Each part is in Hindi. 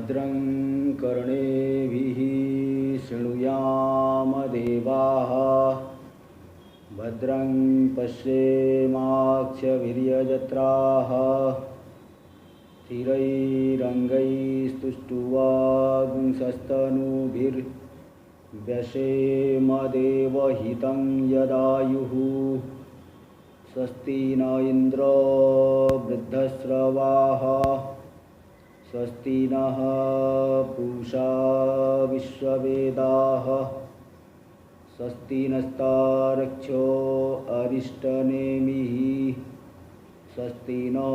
भद्रं कर्णेभिः शृणुयाम देवाः भद्रं पश्येमाक्षभिर्यजत्राः स्थिरैरङ्गैस्तुष्टुवागुंसस्तनूभिर्व्यसेम देवहितं यदायुः स्वस्ति न इन्द्रो वृद्धश्रवाः स्वस्ति नः पूषा विश्ववेदाः स्वस्ति नस्तार्क्ष्यो अरिष्टनेमिः स्वस्ति नो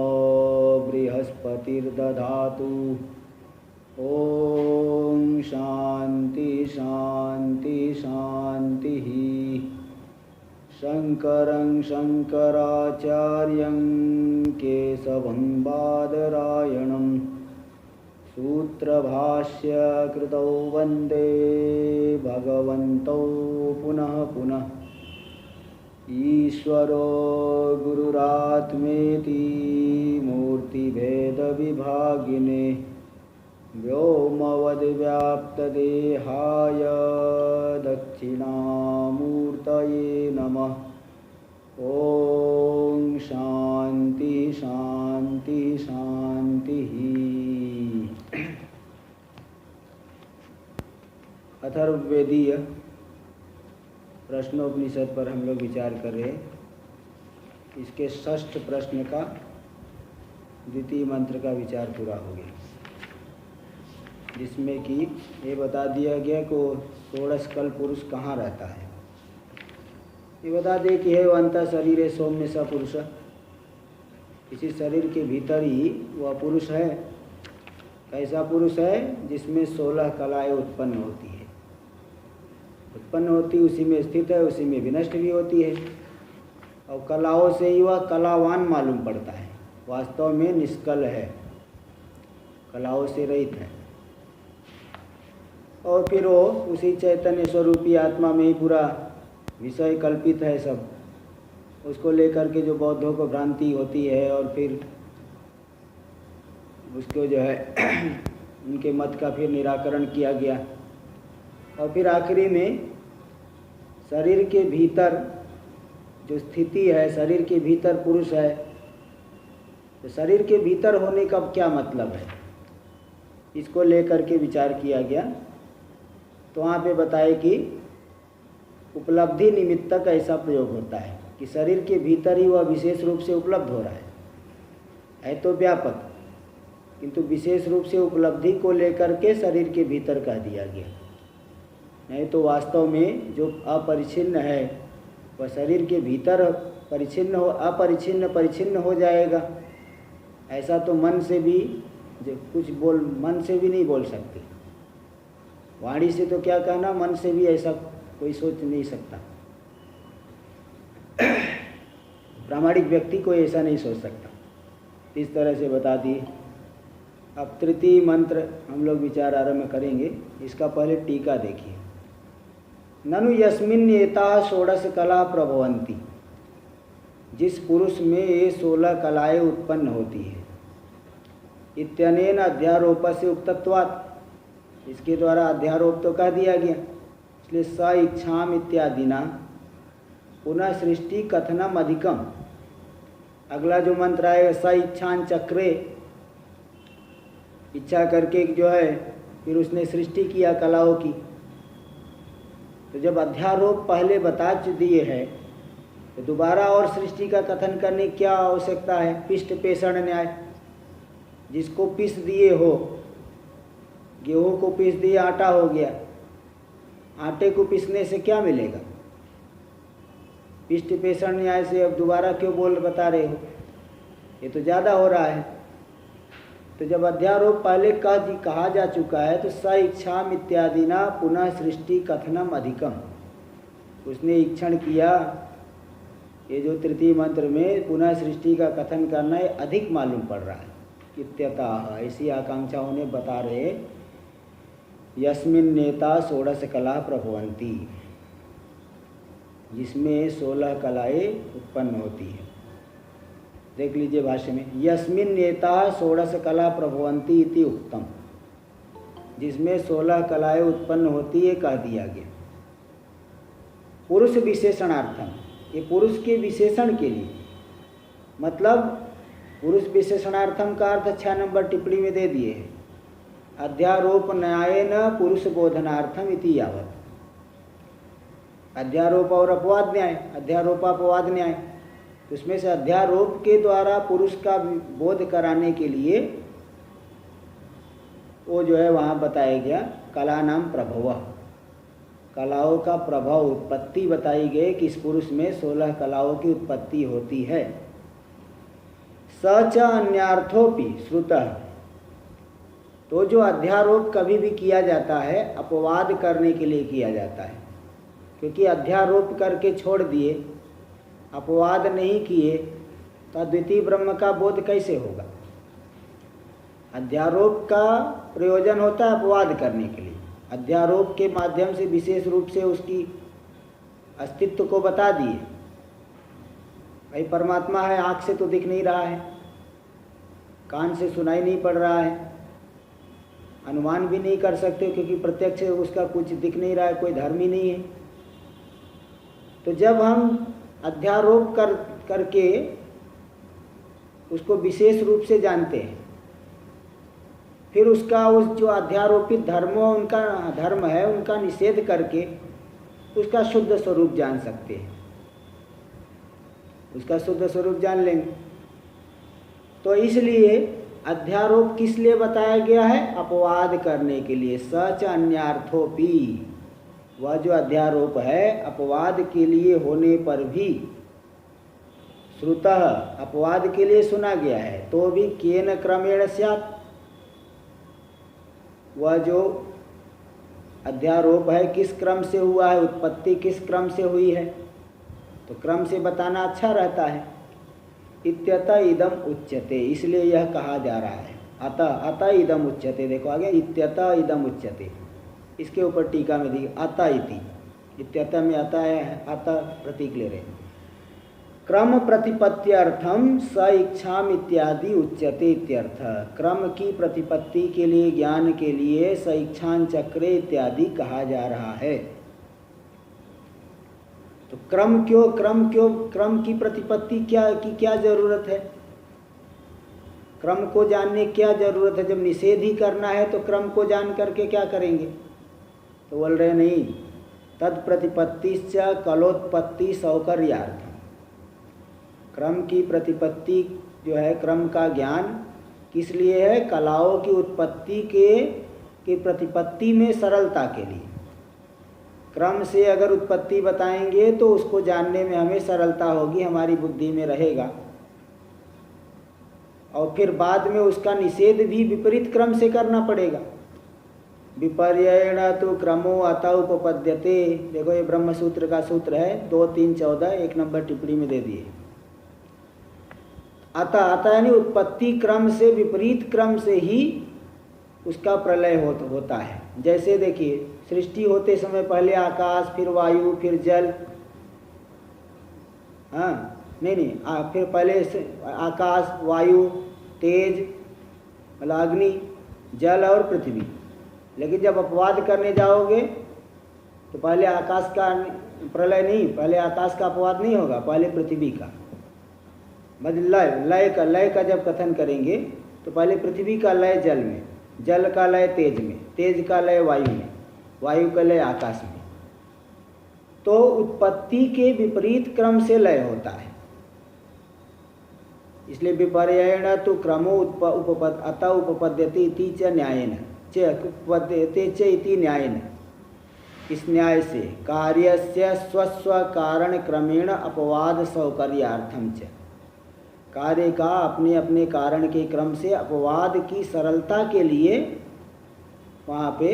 बृहस्पतिर्दधातु ॐ शान्ति शान्ति शान्तिः। शङ्करं शङ्कराचार्यं केशवं बादरायणं सूत्रभाष्यकृतौ वन्दे भगवन्तौ पुनः पुनः। ईश्वरो गुरुरात्मेति मूर्तिभेदविभागिने व्योमवद्व्याप्तदेहाय दक्षिणामूर्तये नमः। ॐ शान्ति शान्ति शान्तिः। अथर्ववेदीय प्रश्नोपनिषद पर हम लोग विचार कर रहे हैं। इसके षष्ठ प्रश्न का द्वितीय मंत्र का विचार पूरा हो गया, जिसमें कि ये बता दिया गया कि वो षोडशकल पुरुष कहाँ रहता है। ये बता दे कि है वो अंतः शरीर सौम्य स पुरुष, इसी शरीर के भीतर ही वह पुरुष है। कैसा पुरुष है? जिसमें 16 कलाएँ उत्पन्न होती है, उत्पन्न होती उसी में स्थित है, उसी में विनष्ट भी होती है। और कलाओं से ही वह कलावान मालूम पड़ता है, वास्तव में निष्कल है, कलाओं से रहित है। और फिर वो उसी चैतन्य स्वरूपी आत्मा में ही पूरा विषय कल्पित है सब। उसको लेकर के जो बौद्धों को भ्रांति होती है और फिर उसको जो है उनके मत का फिर निराकरण किया गया। और फिर आखिरी में शरीर के भीतर जो स्थिति है, शरीर के भीतर पुरुष है, तो शरीर के भीतर होने का क्या मतलब है, इसको लेकर के विचार किया गया। तो वहाँ पे बताए कि उपलब्धि निमित्तक ऐसा प्रयोग होता है कि शरीर के भीतर ही वह विशेष रूप से उपलब्ध हो रहा है तो व्यापक, किंतु विशेष रूप से उपलब्धि को लेकर के शरीर के भीतर कह दिया गया। नहीं तो वास्तव में जो अपरिच्छिन्न है वह शरीर के भीतर परिच्छिन्न हो, अपरिच्छिन्न परिच्छिन्न हो जाएगा। ऐसा तो मन से भी जो कुछ मन से भी नहीं बोल सकते। वाणी से तो क्या कहना, मन से भी ऐसा कोई सोच नहीं सकता। प्रामाणिक व्यक्ति को ऐसा नहीं सोच सकता। इस तरह से बता दिए। अब तृतीय मंत्र हम लोग विचार आरंभ करेंगे। इसका पहले टीका देखिए। ननु यस्मिन्नेता षोडश कला प्रभवन्ति, जिस पुरुष में ये 16 कलाएँ उत्पन्न होती है। इत्यनेन अध्यारोप से उक्तत्वात्, इसके द्वारा अध्यारोप तो कह दिया गया। इसलिए स इच्छाम इत्यादिना पुनः सृष्टि कथनम अधिकम। अगला जो मंत्र आएगा स इच्छान चक्रे, इच्छा करके जो है फिर उसने सृष्टि किया कलाओं की। तो जब अध्यारोप पहले बता दिए है तो दोबारा और सृष्टि का कथन करने की क्या आवश्यकता है। पिष्ट पेषण न्याय, जिसको पीस दिए हो, गेहूँ को पीस दिए आटा हो गया, आटे को पीसने से क्या मिलेगा। पिष्ट पेषण न्याय से अब दोबारा क्यों बता रहे हो, ये तो ज़्यादा हो रहा है। तो जब अध्यारोप पहले कहा जा चुका है तो स इच्छाम इत्यादि ना पुनः सृष्टि कथनम अधिकम, उसने इक्षण किया। ये जो तृतीय मंत्र में पुनः सृष्टि का कथन करना है अधिक मालूम पड़ रहा है। इत्यतः ऐसी आकांक्षा उन्हें बता रहे यस्मिन् नेता षोडश कला प्रभवन्ति, जिसमें 16 कलाएँ उत्पन्न होती है। देख लीजिए भाष्य में, यस्मिन् नेता षोडश कला प्रभवन्ति इति उक्तम। जिसमें 16 कलाएं उत्पन्न होती है कह दिया गया। पुरुष विशेषणार्थम, ये पुरुष के विशेषण के लिए, मतलब पुरुष विशेषणार्थम का अर्थ 6 नंबर टिप्पणी में दे दिए है। अध्यारोप न्यायेन पुरुष बोधनार्थम इति यावत। अध्यारोप और अपवाद न्याय, अध्यारोपापवाद न्याय, उसमें से अध्यारोप के द्वारा पुरुष का बोध कराने के लिए वो जो है वहाँ बताया गया कला नाम प्रभव, कलाओं का प्रभाव, उत्पत्ति बताई गई कि इस पुरुष में 16 कलाओं की उत्पत्ति होती है। सच अन्यार्थोपि श्रुतः, तो जो अध्यारोप कभी भी किया जाता है अपवाद करने के लिए किया जाता है, क्योंकि अध्यारोप करके छोड़ दिए, अपवाद नहीं किए तो अद्वितीय ब्रह्म का बोध कैसे होगा। अध्यारोप का प्रयोजन होता है अपवाद करने के लिए, अध्यारोप के माध्यम से विशेष रूप से उसकी अस्तित्व को बता दिए। भाई परमात्मा है, आँख से तो दिख नहीं रहा है, कान से सुनाई नहीं पड़ रहा है, अनुमान भी नहीं कर सकते क्योंकि प्रत्यक्ष उसका कुछ दिख नहीं रहा है, कोई धर्म ही नहीं है। तो जब हम अध्यारोप करके उसको विशेष रूप से जानते हैं, फिर उसका उस जो अध्यारोपित धर्मों उनका धर्म है उनका निषेध करके उसका शुद्ध स्वरूप जान सकते हैं, उसका शुद्ध स्वरूप जान लेंगे। तो इसलिए अध्यारोप किस लिए बताया गया है? अपवाद करने के लिए। सच अन्यार्थोपि, वह जो अध्यारोप है अपवाद के लिए होने पर भी, श्रुतः अपवाद के लिए सुना गया है, तो भी केन क्रमेण स्यात्, वह जो अध्यारोप है किस क्रम से हुआ है, उत्पत्ति किस क्रम से हुई है, तो क्रम से बताना अच्छा रहता है। इत्यतः इदम उच्यते, इसलिए यह कहा जा रहा है। अतः इदम उच्यते, देखो आगे, इत्यतः इदम उच्यते, इसके ऊपर टीका में दी अतः इति, इत्यतः में अतः है, अतः प्रतीक ले रहे हैं। क्रम प्रतिपत्त्यर्थम स इच्छाम इत्यादि उच्यते इत्यर्थ, क्रम की प्रतिपत्ति के लिए, ज्ञान के लिए स इच्छान चक्रे इत्यादि कहा जा रहा है। तो क्रम क्यों, क्रम की प्रतिपत्ति क्या जरूरत है, क्रम को जानने क्या जरूरत है? जब निषेध ही करना है तो क्रम को जान करके क्या करेंगे? तो बोल रहे नहीं, तद प्रतिपत्तिश्च कलोत्पत्ति सौकर्यार्थम, क्रम की प्रतिपत्ति जो है, क्रम का ज्ञान किस लिए है? कलाओं की उत्पत्ति के प्रतिपत्ति में सरलता के लिए। क्रम से अगर उत्पत्ति बताएंगे तो उसको जानने में हमें सरलता होगी, हमारी बुद्धि में रहेगा, और फिर बाद में उसका निषेध भी विपरीत क्रम से करना पड़ेगा। विपर्येण तो क्रमो अतः उपपद्यते, देखो ये ब्रह्म सूत्र का सूत्र है 2, 3, 14, 1 नंबर टिप्पणी में दे दिए। अतः यानी उत्पत्ति क्रम से विपरीत क्रम से ही उसका प्रलय होता है। जैसे देखिए, सृष्टि होते समय पहले आकाश, फिर वायु, फिर जल, फिर पहले आकाश, वायु, तेज मतलब अग्नि, जल और पृथ्वी। लेकिन जब अपवाद करने जाओगे तो पहले आकाश का प्रलय नहीं, पहले आकाश का अपवाद नहीं होगा, पहले पृथ्वी का। मतलब लय का जब कथन करेंगे तो पहले पृथ्वी का लय जल में, जल का लय तेज में, तेज का लय वायु में, वायु का लय आकाश में। तो उत्पत्ति के विपरीत क्रम से लय होता है, इसलिए विपर्ययेण तो क्रमो अतः उपपद्यते इति च न्यायेन च उपपद्यते च इति न्यायेन, इस न्याय से कार्यस्य स्वस्व कारण क्रमेण अपवाद सौकर्यार्थम च, कार्य का अपने अपने कारण के क्रम से अपवाद की सरलता के लिए वहाँ पे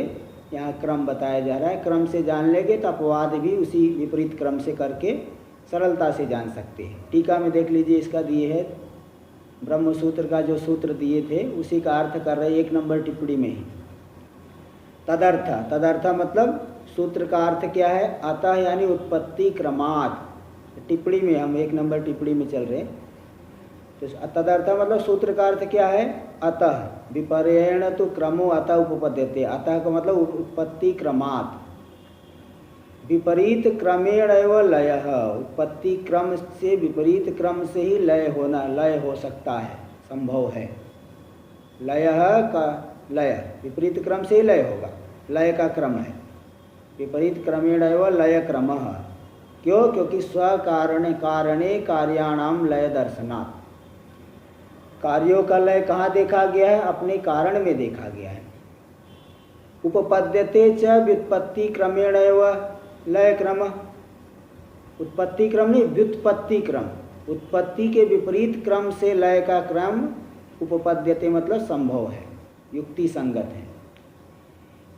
यहाँ क्रम बताया जा रहा है। क्रम से जान लेंगे तो अपवाद भी उसी विपरीत क्रम से करके सरलता से जान सकते हैं। टीका में देख लीजिए, इसका दिए है ब्रह्म सूत्र का जो सूत्र दिए थे उसी का अर्थ कर रहे 1 नंबर टिप्पणी में ही। तदर्थ मतलब सूत्र का अर्थ क्या है? अतः यानी उत्पत्ति क्रमात्, टिप्पणी में हम 1 नंबर टिप्पणी में चल रहे हैं। तो तदर्थ मतलब सूत्र का अर्थ क्या है? अतः विपर्येण तो क्रमो अतः उपपद्यते। अतः का मतलब उत्पत्ति क्रमात्, विपरीत क्रमेण एव लयः, उत्पत्ति क्रम से विपरीत क्रम से ही लय हो सकता है, संभव है। लयः का लय विपरीत क्रम से ही लय होगा, लय का क्रम है। विपरीत क्रमेण एव लय क्रमः। क्यों? क्योंकि स्वकारणे कारणे कार्याणाम लय दर्शनात्। कार्यों का लय कहाँ देखा गया है? अपने कारण में देखा गया है। उपपद्यते च व्युत्पत्ति क्रमेण एव लय क्रम। उत्पत्ति क्रम नहीं, व्युत्पत्ति क्रम। उत्पत्ति के विपरीत क्रम से लय का क्रम उपपद्यते मतलब संभव है, युक्ति संगत है।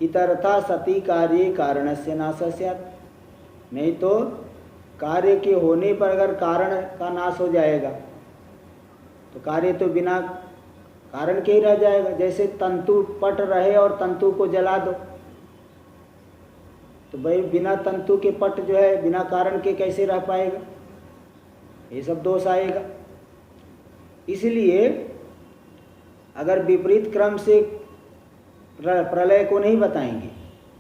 इतरथा सति कार्ये कारणस्य नाश स्यात्। नहीं तो कार्य के होने पर अगर कारण का नाश हो जाएगा तो कार्य तो बिना कारण के ही रह जाएगा। जैसे तंतु पट रहे और तंतु को जला दो, तो भाई बिना तंतु के पट जो है बिना कारण के कैसे रह पाएगा? ये सब दोष आएगा। इसलिए अगर विपरीत क्रम से प्रलय को नहीं बताएंगे,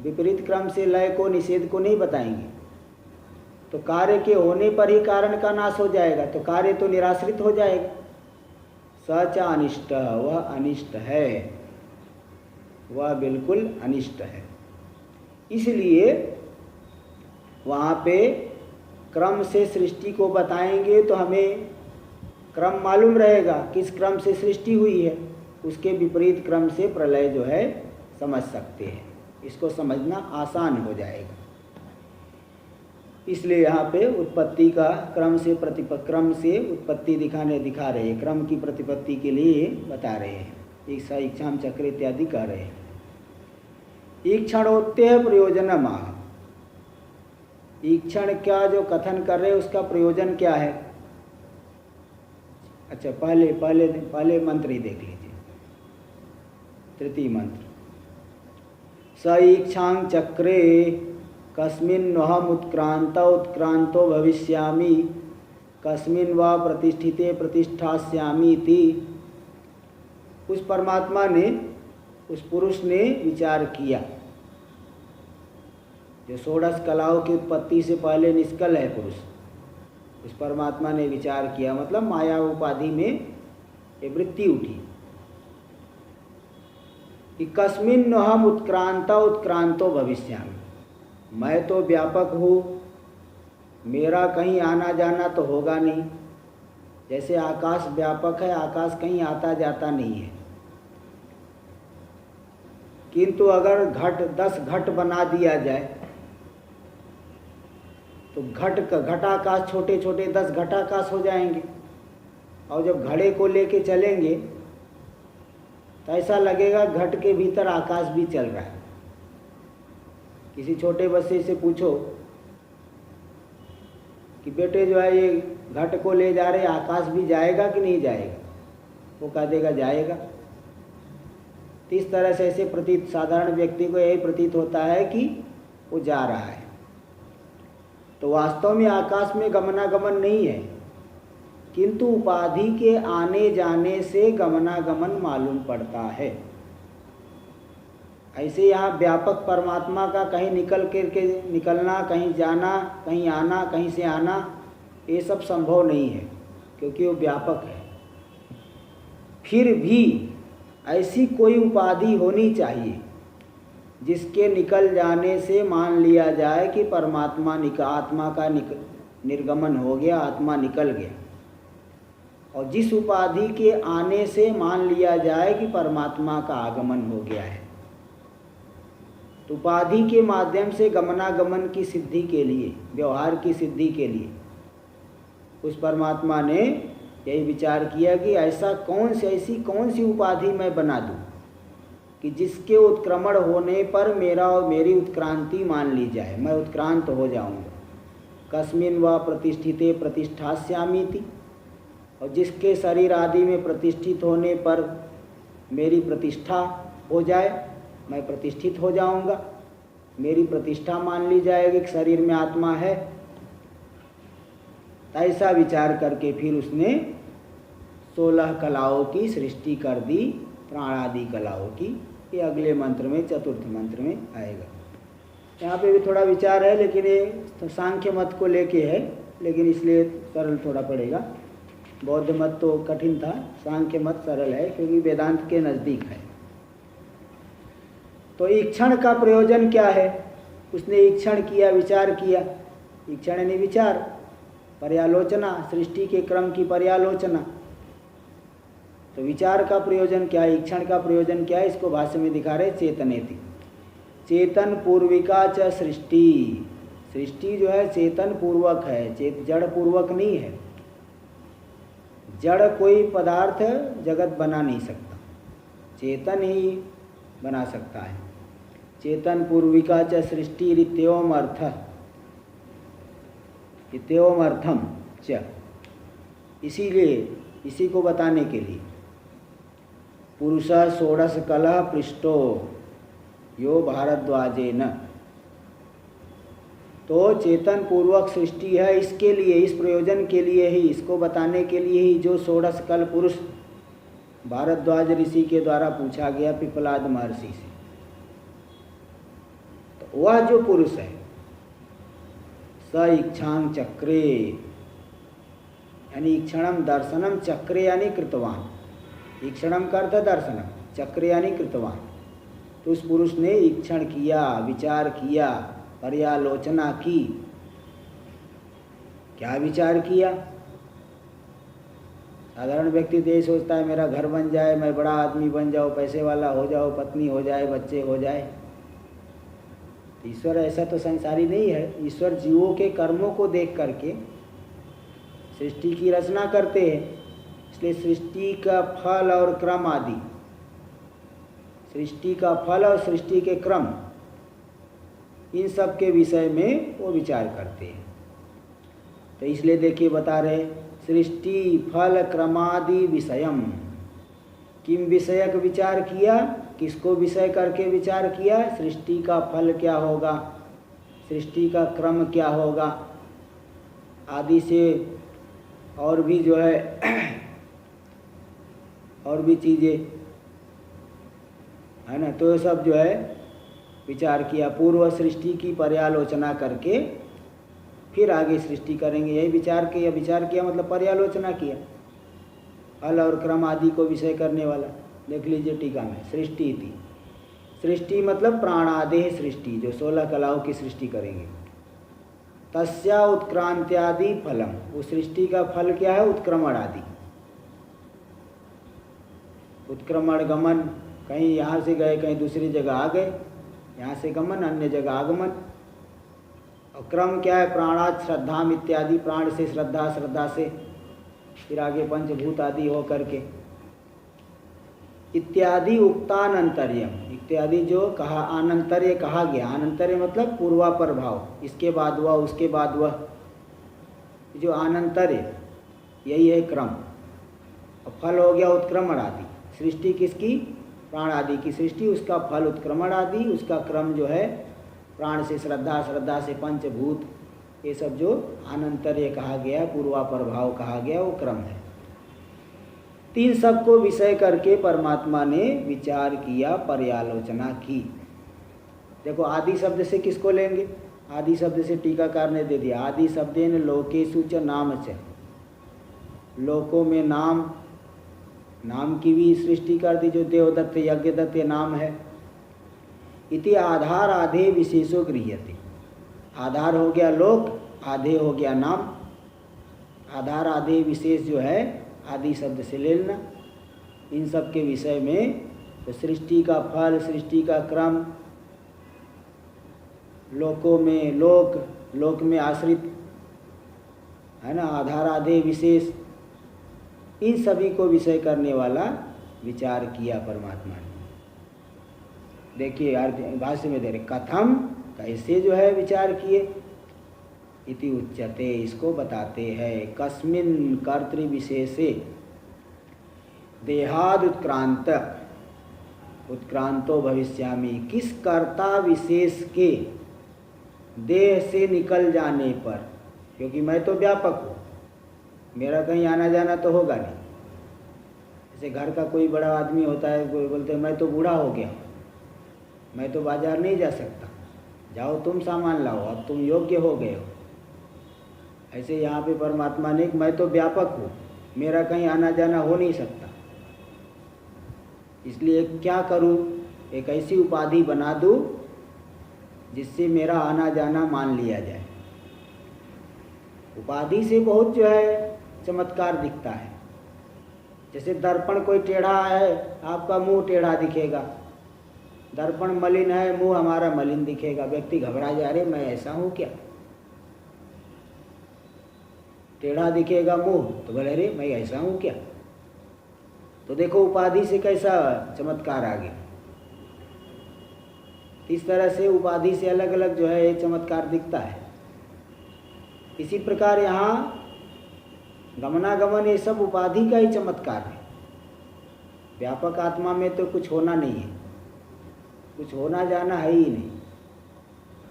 विपरीत क्रम से लय को निषेध को नहीं बताएंगे, तो कार्य के होने पर ही कारण का नाश हो जाएगा, तो कार्य तो निराश्रित हो जाएगा। सच अनिष्ट, वह अनिष्ट है, वह बिल्कुल अनिष्ट है। इसलिए वहाँ पे क्रम से सृष्टि को बताएंगे तो हमें क्रम मालूम रहेगा, किस क्रम से सृष्टि हुई है, उसके विपरीत क्रम से प्रलय जो है समझ सकते हैं। इसको समझना आसान हो जाएगा। इसलिए यहाँ पे उत्पत्ति का क्रम से उत्पत्ति दिखा रहे हैं, क्रम की प्रतिपत्ति के लिए बता रहे हैं। इच्छाम चक्र इत्यादि कह रहे हैं। ईक्षणोत्तेह प्रयोजनम। ईक्षण का जो कथन कर रहे हैं उसका प्रयोजन क्या है? अच्छा, पहले मंत्र ही देख लीजिए, तृतीय मंत्र। स ईक्षां चक्रे कस्मिन्नहम उत्क्रांतो भविष्यामि कस्मिन् वा प्रतिष्ठिते प्रतिष्ठास्यामि इति। उस परमात्मा ने, उस पुरुष ने विचार किया, जो षोडश कलाओं की उत्पत्ति से पहले निष्कल है पुरुष, उस परमात्मा ने विचार किया, मतलब माया उपाधि में ये वृत्ति उठी कि कस्मिन् अहम उत्क्रांतो भविष्यामि। मैं तो व्यापक हूँ, मेरा कहीं आना जाना तो होगा नहीं। जैसे आकाश व्यापक है, आकाश कहीं आता जाता नहीं है। किंतु अगर 10 घट बना दिया जाए तो घटाकाश छोटे छोटे 10 घटाकाश हो जाएंगे। और जब घड़े को लेके चलेंगे तो ऐसा लगेगा घट के भीतर आकाश भी चल रहा है। किसी छोटे बच्चे से पूछो कि बेटे जो है ये घट को ले जा रहे, आकाश भी जाएगा कि नहीं जाएगा? वो कह देगा जाएगा। तो इस तरह से ऐसे प्रतीत, साधारण व्यक्ति को यही प्रतीत होता है कि वो जा रहा है। तो वास्तव में आकाश में गमनागमन नहीं है, किंतु उपाधि के आने जाने से गमनागमन मालूम पड़ता है। ऐसे यहाँ व्यापक परमात्मा का कहीं निकलना, कहीं जाना, कहीं आना, कहीं से आना, ये सब संभव नहीं है, क्योंकि वो व्यापक है। फिर भी ऐसी कोई उपाधि होनी चाहिए जिसके निकल जाने से मान लिया जाए कि परमात्मा आत्मा का निर्गमन हो गया, आत्मा निकल गया। और जिस उपाधि के आने से मान लिया जाए कि परमात्मा का आगमन हो गया है। तो उपाधि के माध्यम से गमनागमन की सिद्धि के लिए, व्यवहार की सिद्धि के लिए उस परमात्मा ने यही विचार किया कि ऐसी कौन सी उपाधि मैं बना दूं कि जिसके उत्क्रमण होने पर मेरा और मेरी उत्क्रांति मान ली जाए, मैं उत्क्रांत हो जाऊंगा। कस्मिन् वा प्रतिष्ठिते प्रतिष्ठास्यामीति। और जिसके शरीर आदि में प्रतिष्ठित होने पर मेरी प्रतिष्ठा हो जाए, मैं प्रतिष्ठित हो जाऊंगा, मेरी प्रतिष्ठा मान ली जाएगी कि शरीर में आत्मा है। ऐसा विचार करके फिर उसने 16 कलाओं की सृष्टि कर दी, प्राणादि कलाओं की। ये अगले मंत्र में, चतुर्थ मंत्र में आएगा। यहाँ पे भी थोड़ा विचार है, लेकिन ये तो सांख्य मत को लेके है, लेकिन इसलिए सरल थोड़ा पड़ेगा। बौद्ध मत तो कठिन था, सांख्य मत सरल है क्योंकि वेदांत के नज़दीक है। तो ईक्षण का प्रयोजन क्या है? उसने ईक्षण किया, विचार किया। ईक्षण यानी विचार, पर्यालोचना, सृष्टि के क्रम की पर्यालोचना। तो विचार का प्रयोजन क्या है, ईक्षण का प्रयोजन क्या है, इसको भाष्य में दिखा रहे चेतनेति। चेतन पूर्विका च सृष्टि। सृष्टि जो है चेतन पूर्वक है, जड़ पूर्वक नहीं है। जड़ कोई पदार्थ जगत बना नहीं सकता, चेतन ही बना सकता है। चेतन पूर्विका च सृष्टि इत्येवम अर्थ, इत्येवम अर्थम च, इसीलिए, इसी को बताने के लिए पुरुष षोडश कलह पृष्ठो यो भारद्वाजेन। तो चेतन पूर्वक सृष्टि है इसके लिए, इस प्रयोजन के लिए ही, इसको बताने के लिए ही जो षोडश कल पुरुष भारद्वाज ऋषि के द्वारा पूछा गया पिपलाद महर्षि से। तो वह जो पुरुष है स इक्षांग चक्रे, यानी ईक्षणम दर्शनम, चक्रे यानी कृतवान। ईक्षणम का अर्थ दर्शनम, चक्रे यानी कृतवान। तो उस पुरुष ने ईक्षण किया, विचार किया, पर्यालोचना की। क्या विचार किया? साधारण व्यक्ति तो यही सोचता है मेरा घर बन जाए, मैं बड़ा आदमी बन जाऊँ, पैसे वाला हो जाऊँ, पत्नी हो जाए, बच्चे हो जाए। ईश्वर ऐसा तो संसारी नहीं है। ईश्वर जीवों के कर्मों को देख करके सृष्टि की रचना करते हैं। इसलिए सृष्टि का फल और क्रम आदि, सृष्टि का फल और सृष्टि के क्रम, इन सब के विषय में वो विचार करते हैं। तो इसलिए देखिए बता रहे सृष्टि फल क्रमादि विषयम। किम विषयक विचार किया, किसको विषय करके विचार किया? सृष्टि का फल क्या होगा, सृष्टि का क्रम क्या होगा, आदि से और भी जो है और भी चीज़ें है ना। तो ये सब जो है विचार किया, पूर्व सृष्टि की पर्यालोचना करके फिर आगे सृष्टि करेंगे, यही विचार किया। विचार किया मतलब पर्यालोचना किया, फल और क्रम आदि को विषय करने वाला। देख लीजिए टीका में, सृष्टि थी, सृष्टि मतलब प्राणादेह सृष्टि, जो 16 कलाओं की सृष्टि करेंगे। तस्या उत्क्रांत्यादि फलम, उस सृष्टि का फल क्या है? उत्क्रमण आदि, उत्क्रमण गमन, कहीं यहाँ से गए कहीं दूसरी जगह आ गए, यहाँ से गमन अन्य जगह आगमन। और क्रम क्या है? प्राणात श्रद्धाम इत्यादि, प्राण से श्रद्धा, श्रद्धा से फिर आगे पंचभूत आदि हो करके। इत्यादि उक्तानंतर्यम, इत्यादि जो कहा, अनंतर्य कहा गया। अनंतर्य मतलब पूर्वापर भाव, इसके बाद वह, उसके बाद वह, जो अनंतर्य यही है क्रम। और फल हो गया उत्क्रमण आदि। सृष्टि किसकी? प्राण आदि की सृष्टि, उसका फल उत्क्रमण आदि, उसका क्रम जो है प्राण से श्रद्धा, श्रद्धा से पंचभूत, ये सब जो अनंतर्य कहा गया, पूर्वापर भाव कहा गया, वो क्रम है। तीन सबको विषय करके परमात्मा ने विचार किया, पर्यालोचना की। देखो आदि शब्द से किसको लेंगे? आदि शब्द से टीकाकार ने दे दिया, आदि शब्देन लोकेषु च नाम च, लोकों में नाम, नाम की भी सृष्टि कर दी, जो देवदत्त यज्ञदत्त ये नाम है। इति आधार आधे विशेषो गृह्यते, आधार हो गया लोक, आधे हो गया नाम। आधार आधे विशेष जो है आदि शब्द से ले लेना। इन सब के विषय में तो सृष्टि का फल, सृष्टि का क्रम, लोकों में लोक, लोक में आश्रित है ना, आधार आधे विशेष, इन सभी को विषय करने वाला विचार किया परमात्मा ने। देखिए भाष्य में दे रहे कथम, कैसे जो है विचार किए। इति उच्यते, इसको बताते हैं। कस्मिन् कर्तृ विशेषे देहाद उत्क्रांत, उत्क्रांतो भविष्यामि, किस कर्ता विशेष के देह से निकल जाने पर, क्योंकि मैं तो व्यापक हूँ, मेरा कहीं आना जाना तो होगा नहीं, जैसे घर का कोई बड़ा आदमी होता है, कोई बोलते हैं मैं तो बूढ़ा हो गया, मैं तो बाजार नहीं जा सकता, जाओ तुम सामान लाओ, अब तुम योग्य हो गए हो। ऐसे यहाँ पे परमात्मा ने मैं तो व्यापक हूँ, मेरा कहीं आना जाना हो नहीं सकता, इसलिए क्या करूँ, एक ऐसी उपाधि बना दूँ जिससे मेरा आना जाना मान लिया जाए। उपाधि से बहुत जो है चमत्कार दिखता है। जैसे दर्पण कोई टेढ़ा है, आपका मुंह टेढ़ा दिखेगा, दर्पण मलिन है, मुंह हमारा मलिन दिखेगा, व्यक्ति घबरा जा रहे मैं ऐसा हूँ क्या, टेढ़ा दिखेगा मुंह तो बोले अरे मैं ऐसा हूँ क्या। तो देखो उपाधि से कैसा चमत्कार आ गया। इस तरह से उपाधि से अलग अलग जो है चमत्कार दिखता है। इसी प्रकार यहाँ गमनागमन ये सब उपाधि का ही चमत्कार है। व्यापक आत्मा में तो कुछ होना नहीं है, कुछ होना जाना है ही नहीं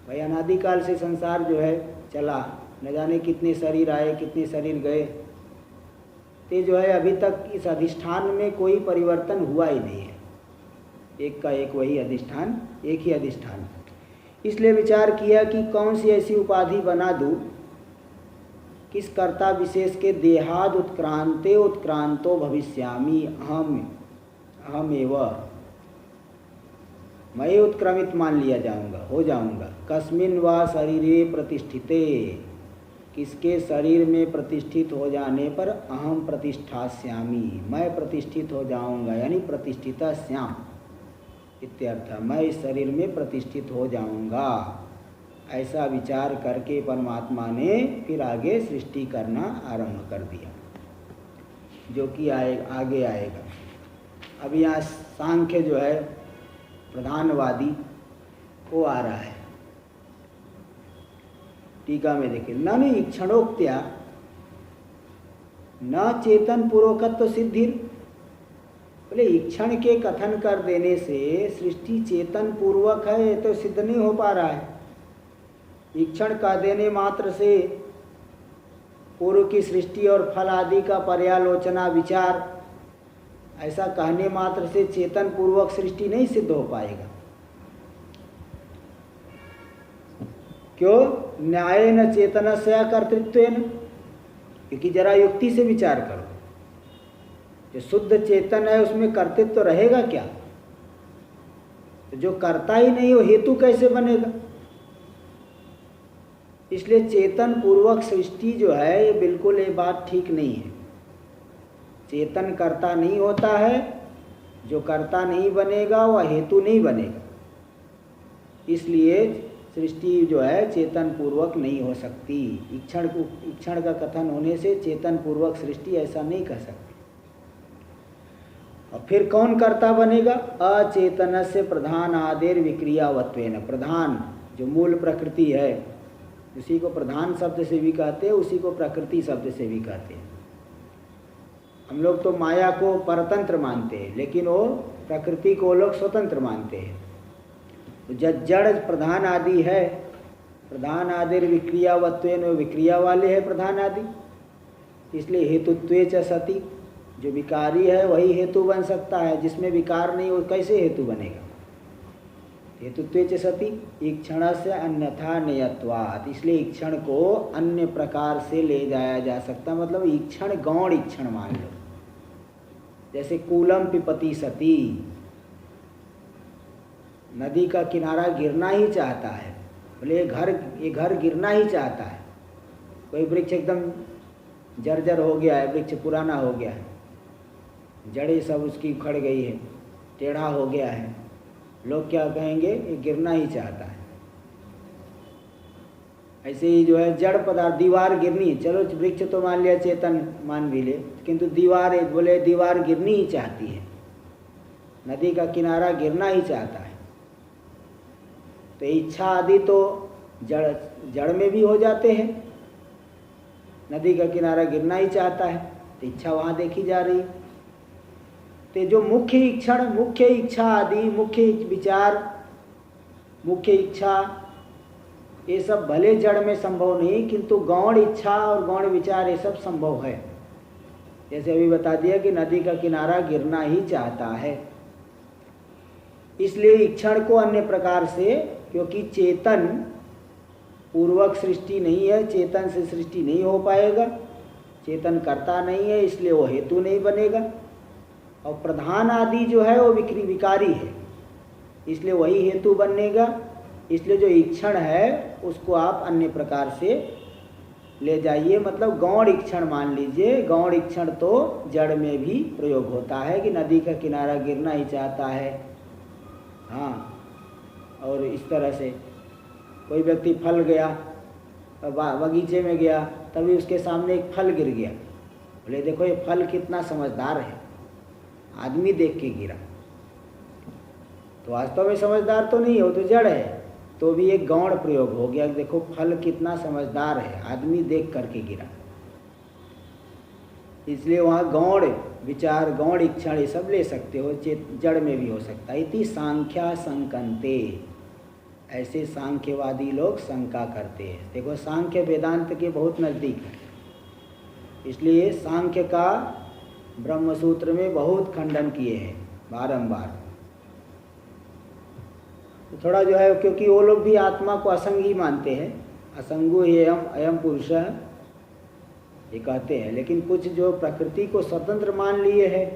भाई। अनादिकाल से संसार जो है चला, न जाने कितने शरीर आए कितने शरीर गए, तो जो है अभी तक इस अधिष्ठान में कोई परिवर्तन हुआ ही नहीं है। एक का एक वही अधिष्ठान, एक ही अधिष्ठान। इसलिए विचार किया कि कौन सी ऐसी उपाधि बना दूँ किस कर्ता विशेष के देहाद उत्क्रांते उत्क्रांतो भविष्यामि अहमेव, मैं उत्क्रमित मान लिया जाऊंगा, हो जाऊंगा। कस्मिन वा शरीरे प्रतिष्ठिते, किसके शरीर में प्रतिष्ठित हो जाने पर अहम प्रतिष्ठास्यामि, मैं प्रतिष्ठित हो जाऊंगा, यानी प्रतिष्ठितास्याम इत्यर्थ, मैं इस शरीर में प्रतिष्ठित हो जाऊंगा। ऐसा विचार करके परमात्मा ने फिर आगे सृष्टि करना आरंभ कर दिया, जो कि आगे आएगा। अब यहाँ सांख्य जो है प्रधानवादी वो आ रहा है। टीका में देखिए, न ईक्षणोक्त्या न चेतन पूर्वकत्व सिद्धि। बोले ईक्षण के कथन कर देने से सृष्टि चेतन पूर्वक है ये तो सिद्ध नहीं हो पा रहा है। ईक्षण का देने मात्र से पूर्व की सृष्टि और फल आदि का पर्यालोचना विचार ऐसा कहने मात्र से चेतन पूर्वक सृष्टि नहीं सिद्ध हो पाएगा। क्यों? न्याय न चेतन से कर्तृत्वेन, क्योंकि जरा युक्ति से विचार करो, जो शुद्ध चेतन है उसमें कर्तृत्व तो रहेगा क्या? तो जो करता ही नहीं वो हेतु कैसे बनेगा? इसलिए चेतन पूर्वक सृष्टि जो है ये बिल्कुल ये बात ठीक नहीं है। चेतन कर्ता नहीं होता है, जो कर्ता नहीं बनेगा वह हेतु नहीं बनेगा। इसलिए सृष्टि जो है चेतन पूर्वक नहीं हो सकती। ईक्षण का कथन होने से चेतन पूर्वक सृष्टि ऐसा नहीं कह सकती। और फिर कौन कर्ता बनेगा? अचेतन से प्रधान आदेर विक्रियावत्वेन, प्रधान जो मूल प्रकृति है उसी को प्रधान शब्द से भी कहते हैं, उसी को प्रकृति शब्द से भी कहते हैं। हम लोग तो माया को परतंत्र मानते हैं, लेकिन वो प्रकृति को लोग स्वतंत्र मानते हैं। तो जड़ प्रधान आदि है, प्रधान आदिर विक्रियावत्वेन, विक्रिया वाले है प्रधान आदि, इसलिए हेतुत्वे च सति, जो विकारी है वही हेतु बन सकता है, जिसमें विकार नहीं वो कैसे हेतु बनेगा? हेतुत्वे च सति ईक्षण से अन्यथा नियत्वात्, इसलिए ईक्षण को अन्य प्रकार से ले जाया जा सकता, मतलब ईक्षण गौण ईक्षण मान लो। जैसे कूलम पिपति सती, नदी का किनारा गिरना ही चाहता है, बोले ये घर गिरना ही चाहता है। कोई वृक्ष एकदम जर्जर हो गया है, वृक्ष पुराना हो गया है, जड़ें सब उसकी उखड़ गई है, टेढ़ा हो गया है, लोग क्या कहेंगे? ये गिरना ही चाहता है। ऐसे ही जो है जड़ पदार्थ, दीवार गिरनी, चलो वृक्ष तो मान लिया चेतन मान भी ले, किंतु दीवार बोले दीवार गिरनी ही चाहती है, नदी का किनारा गिरना ही चाहता है। तो इच्छा आदि तो जड़ में भी हो जाते हैं, नदी का किनारा गिरना ही चाहता है, तो इच्छा वहाँ देखी जा रही है। तो जो मुख्य इच्छा आदि, मुख्य विचार, मुख्य इच्छा, ये सब भले जड़ में संभव नहीं, किंतु गौण इच्छा और गौण विचार ये सब संभव है। जैसे अभी बता दिया कि नदी का किनारा गिरना ही चाहता है, इसलिए इक्षण को अन्य प्रकार से, क्योंकि चेतन पूर्वक सृष्टि नहीं है, चेतन से सृष्टि नहीं हो पाएगा, चेतन करता नहीं है, इसलिए वो हेतु नहीं बनेगा। और प्रधान आदि जो है वो विकारी है, इसलिए वही हेतु बनेगा। इसलिए जो इक्षण है उसको आप अन्य प्रकार से ले जाइए, मतलब गौण इक्षण मान लीजिए। गौण इक्षण तो जड़ में भी प्रयोग होता है कि नदी का किनारा गिरना ही चाहता है। हाँ, और इस तरह से कोई व्यक्ति फल गया, बगीचे में गया, तभी उसके सामने एक फल गिर गया, बोले देखो ये फल कितना समझदार है, आदमी देख के गिरा। तो वास्तव में समझदार तो नहीं हो, तो जड़ है, तो भी एक गौण प्रयोग हो गया, देखो फल कितना समझदार है, आदमी देख करके गिरा। इसलिए वहाँ गौण विचार, गौण इक्षण ये सब ले सकते हो, जड़ में भी हो सकता है। इति सांख्या संकंते, ऐसे सांख्यवादी लोग शंका करते हैं। देखो सांख्य वेदांत के बहुत नज़दीक है, इसलिए सांख्य का ब्रह्मसूत्र में बहुत खंडन किए हैं बारंबार। तो थोड़ा जो है, क्योंकि वो लोग भी आत्मा को असंग ही मानते हैं, असंगो ही अयम पुरुष ये कहते हैं, लेकिन कुछ जो प्रकृति को स्वतंत्र मान लिए हैं,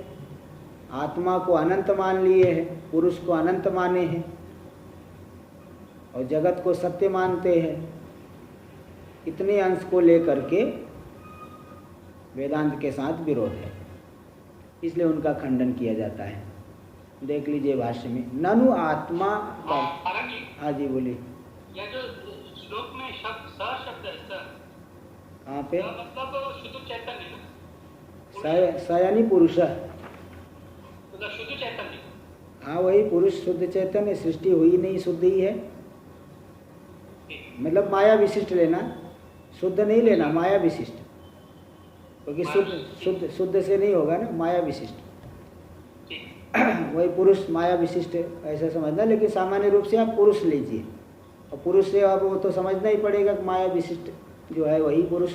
आत्मा को अनंत मान लिए हैं, पुरुष को अनंत माने हैं और जगत को सत्य मानते हैं, इतने अंश को लेकर के वेदांत के साथ विरोध है, इसलिए उनका खंडन किया जाता है। देख लीजिए भाष्य में, ननु आत्मा। हाँ जी बोलिए। यह जो श्लोक में शब्द स शब्द है, कहाँ पे? मतलब शुद्ध चैतन्य, स यानी पुरुष, मतलब शुद्ध चैतन्य। हाँ वही पुरुष शुद्ध चैतन्य, सृष्टि हुई नहीं, शुद्ध ही है, मतलब माया विशिष्ट लेना, शुद्ध नहीं लेना, माया विशिष्ट, क्योंकि शुद्ध से नहीं होगा ना, माया विशिष्ट। वही पुरुष माया विशिष्ट ऐसा समझना, लेकिन सामान्य रूप से आप पुरुष लीजिए, और पुरुष से आप वो तो समझना ही पड़ेगा कि माया विशिष्ट जो है वही पुरुष,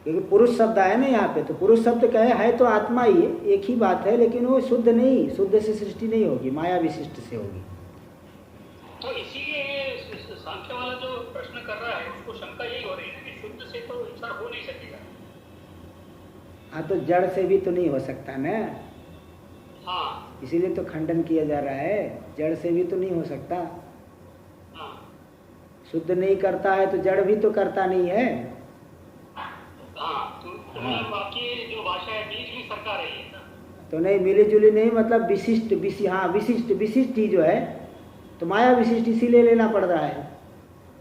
क्योंकि पुरुष शब्द आया ना यहाँ पे, तो पुरुष शब्द कहे है तो आत्मा ही है, एक ही बात है, लेकिन वो शुद्ध नहीं, शुद्ध से सृष्टि नहीं होगी, माया विशिष्ट से होगी। तो इसीलिए सांख्य वाला जो प्रश्न कर रहा है उसको शंका यही हो रही है कि शुद्ध से तो ईश्वर हो नहीं सकेगा। हाँ, तो जड़ से भी तो नहीं हो सकता ना। हाँ, इसीलिए तो खंडन किया जा रहा है, जड़ से भी तो नहीं हो सकता। हाँ, शुद्ध नहीं करता है तो जड़ भी तो करता नहीं है। हाँ, तो मतलब बाकी जो भाषा है बीच में सरकार रही है तो नहीं, मिली जुली नहीं, मतलब विशिष्ट विशिष्ट ही जो है, तो माया विशिष्ट इसीलिए लेना पड़ रहा है,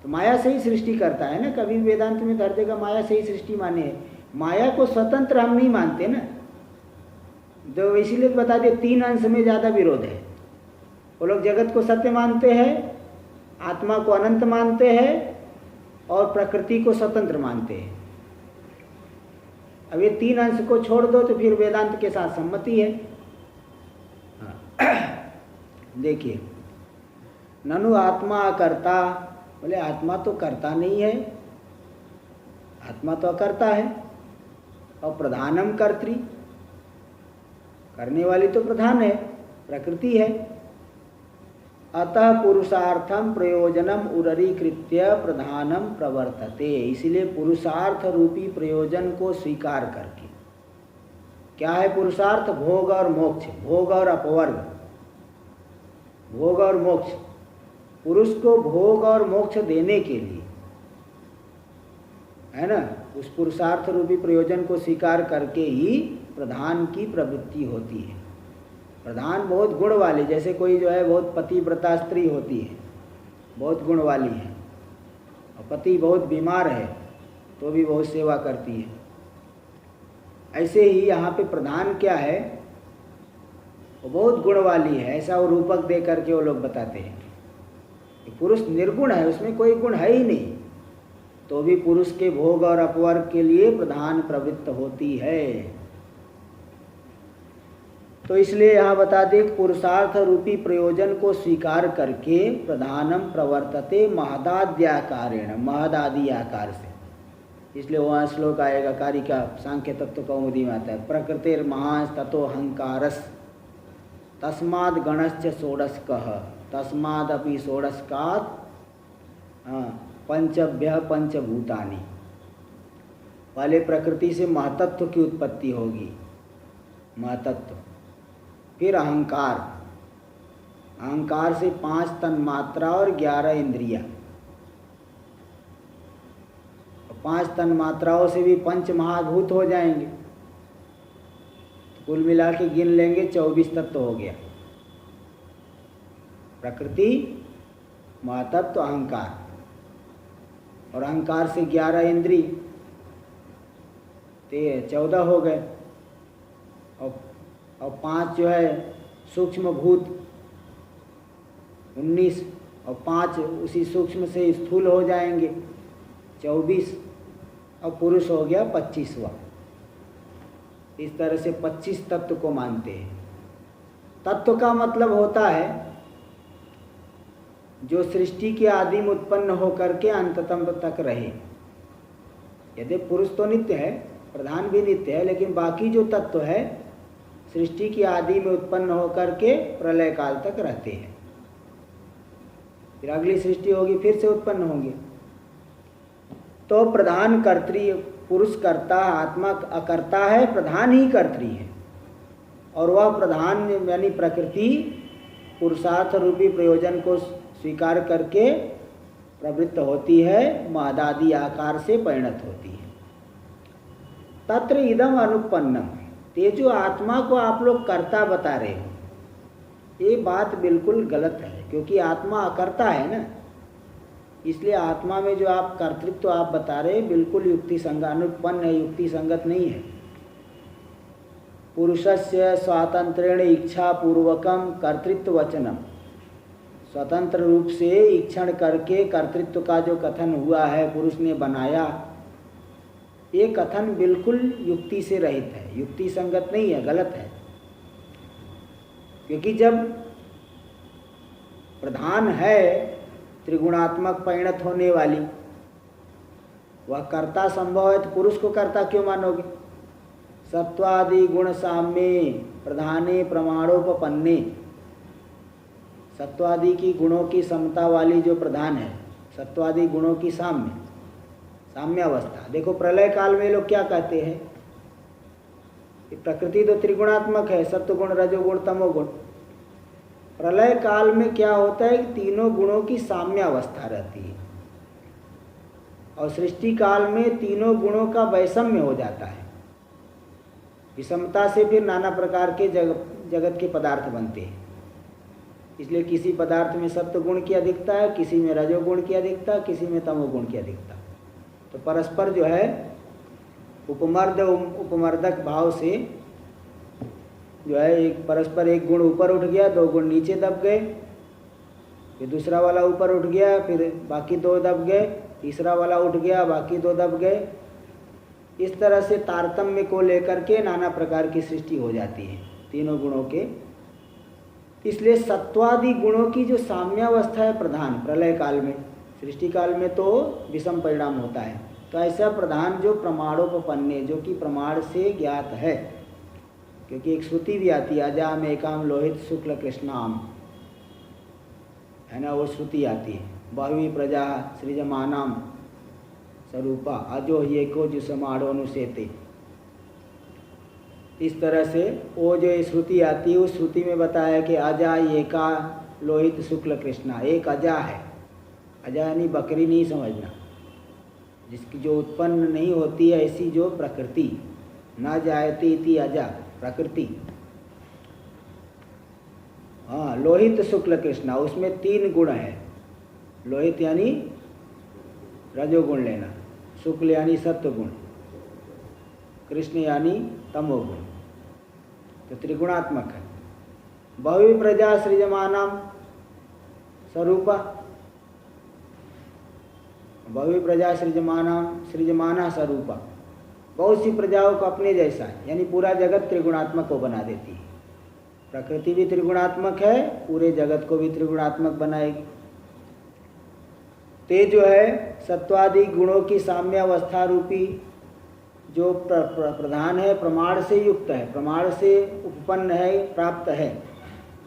तो माया से ही सृष्टि करता है ना। कभी वेदांत में धर देगा माया से ही सृष्टि माने है, माया को स्वतंत्र हम नहीं मानते ना, तो इसीलिए बता दे तीन अंश में ज़्यादा विरोध है। वो लोग जगत को सत्य मानते हैं, आत्मा को अनंत मानते हैं और प्रकृति को स्वतंत्र मानते हैं। अब ये तीन अंश को छोड़ दो तो फिर वेदांत के साथ सम्मति है। देखिए, ननु आत्मा कर्ता, बोले आत्मा तो करता नहीं है, आत्मा तो अकर्ता है, और प्रधानम कर्त्री, करने वाली तो प्रधान है, प्रकृति है। अतः पुरुषार्थम प्रयोजनम उररीकृत्य प्रधानम प्रवर्तते, इसलिए पुरुषार्थ रूपी प्रयोजन को स्वीकार करके, क्या है पुरुषार्थ? भोग और मोक्ष, भोग और अपवर्ग, भोग और मोक्ष। पुरुष को भोग और मोक्ष देने के लिए, है ना, उस पुरुषार्थ रूपी प्रयोजन को स्वीकार करके ही प्रधान की प्रवृत्ति होती है। प्रधान बहुत गुण वाली, जैसे कोई जो है बहुत पतिव्रता स्त्री होती है, बहुत गुण वाली है, और पति बहुत बीमार है तो भी बहुत सेवा करती है। ऐसे ही यहाँ पे प्रधान क्या है, वो बहुत गुण वाली है, ऐसा वो रूपक दे करके वो लोग बताते हैं। पुरुष निर्गुण है, उसमें कोई गुण है ही नहीं, तो भी पुरुष के भोग और अपवर्ग के लिए प्रधान प्रवृत्त होती है। तो इसलिए यहाँ बता दें, पुरुषार्थ रूपी प्रयोजन को स्वीकार करके प्रधानम प्रवर्तते महदाद्याकारेण, महदादि आकार से, इसलिए वहाँ श्लोक आएगा कारिका सांख्य तत्व कौमुदी में आता है, प्रकृतिर महांस ततो अहंकारस तस्माद गणश्च षोडशकः तस्मादपि षोडशकात् पंचभ्य पंचभूतानि। पहले प्रकृति से महतत्व की उत्पत्ति होगी, महतत्व, फिर अहंकार, अहंकार से 5 तन्मात्रा और 11 इंद्रिया, 5 तन्मात्राओं से भी 5 महाभूत हो जाएंगे, कुल मिला के गिन लेंगे 24 तत्व हो गया। प्रकृति, महातत्व, अहंकार, और अहंकार से 11 इंद्री, 14 हो गए, और 5 जो है सूक्ष्म भूत 19, और 5 उसी सूक्ष्म से स्थूल हो जाएंगे 24, और पुरुष हो गया 25वां। इस तरह से 25 तत्व को मानते हैं। तत्व का मतलब होता है जो सृष्टि के आदि में उत्पन्न होकर के अंततम तक रहे। यदि पुरुष तो नित्य है, प्रधान भी नित्य है, लेकिन बाकी जो तत्व है सृष्टि की आदि में उत्पन्न होकर के प्रलय काल तक रहते हैं, फिर अगली सृष्टि होगी फिर से उत्पन्न होंगे। तो प्रधान कर्त्री, पुरुष कर्ता, आत्मा अकर्ता है, प्रधान ही कर्त्री है, और वह प्रधान यानी प्रकृति पुरुषार्थ रूपी प्रयोजन को स्वीकार करके प्रवृत्त होती है, महदादि आकार से परिणत होती है। तत्र इदम अनुपन्नम, ये जो आत्मा को आप लोग कर्ता बता रहे हो, ये बात बिल्कुल गलत है, क्योंकि आत्मा अकर्ता है ना, इसलिए आत्मा में जो आप कर्तृत्व आप बता रहे हैं बिल्कुल युक्ति संगत, अनुपन्न है, युक्ति संगत नहीं है। पुरुषस्य स्वातंत्रेण इच्छा पूर्वकम कर्तृत्व वचनम, स्वतंत्र रूप से इच्छण करके कर्तृत्व का जो कथन हुआ है, पुरुष ने बनाया, ये कथन बिल्कुल युक्ति से रहित है, युक्ति संगत नहीं है, गलत है। क्योंकि जब प्रधान है त्रिगुणात्मक परिणत होने वाली, वह कर्ता संभव है, तो पुरुष को कर्ता क्यों मानोगे? सत्वादि गुण साम्ये प्रधाने प्रमाणोपपन्ने, सत्वादि की गुणों की समता वाली जो प्रधान है, सत्वादि गुणों की साम्यावस्था। देखो प्रलय काल में लोग क्या कहते हैं कि प्रकृति तो त्रिगुणात्मक है, सत्वगुण, रजोगुण, तमोगुण। प्रलय काल में क्या होता है कि तीनों गुणों की साम्यावस्था रहती है, और सृष्टि काल में तीनों गुणों का वैषम्य हो जाता है। विषमता से फिर नाना प्रकार के जगत के पदार्थ बनते हैं। इसलिए किसी पदार्थ में सत्वगुण की अधिकता है, किसी में रजोगुण की अधिकता, किसी में तमोगुण की अधिकता। तो परस्पर जो है उपमर्द उपमर्दक भाव से जो है एक परस्पर एक गुण ऊपर उठ गया, 2 गुण नीचे दब गए, फिर दूसरा वाला ऊपर उठ गया, फिर बाकी 2 दब गए, तीसरा वाला उठ गया, बाकी 2 दब गए। इस तरह से तारतम्य को लेकर के नाना प्रकार की सृष्टि हो जाती है तीनों गुणों के। इसलिए सत्वादि गुणों की जो साम्यावस्था है प्रधान प्रलय काल में, सृष्टि काल में तो विषम परिणाम होता है। तो ऐसा प्रधान जो प्रमाणोपपन्ने, जो कि प्रमाण से ज्ञात है, क्योंकि एक श्रुति भी आती है, अजाम एकाम लोहित शुक्ल कृष्णाम, है ना, वो श्रुति आती है, बहवी प्रजा सृजमानाम स्वरूपा अजो ये को जो समाड़ोनुसेते। इस तरह से वो जो श्रुति आती है, उस श्रुति में बताया कि अजा एका लोहित शुक्ल कृष्णा, एक अजा है। अजा यानी बकरी नहीं समझना, जिसकी जो उत्पन्न नहीं होती है, ऐसी जो प्रकृति, न जायते इति अजा, प्रकृति। हाँ, लोहित शुक्ल कृष्णा, उसमें 3 गुण है। लोहित यानी रजोगुण लेना, शुक्ल यानी सत्वगुण, कृष्ण यानी तमोगुण, तो त्रिगुणात्मक है। बहुवी प्रजा सृजमानाम स्वरूपा, बहुवी प्रजा सृजमाना स्वरूपा, बहुत सी प्रजाओं को अपने जैसा है, यानी पूरा जगत त्रिगुणात्मक को बना देती है। प्रकृति भी त्रिगुणात्मक है, पूरे जगत को भी त्रिगुणात्मक बनाएगी। ते जो है सत्वादि गुणों की साम्य अवस्था रूपी जो प्रधान है, प्रमाण से युक्त है, प्रमाण से उपपन्न है, प्राप्त है।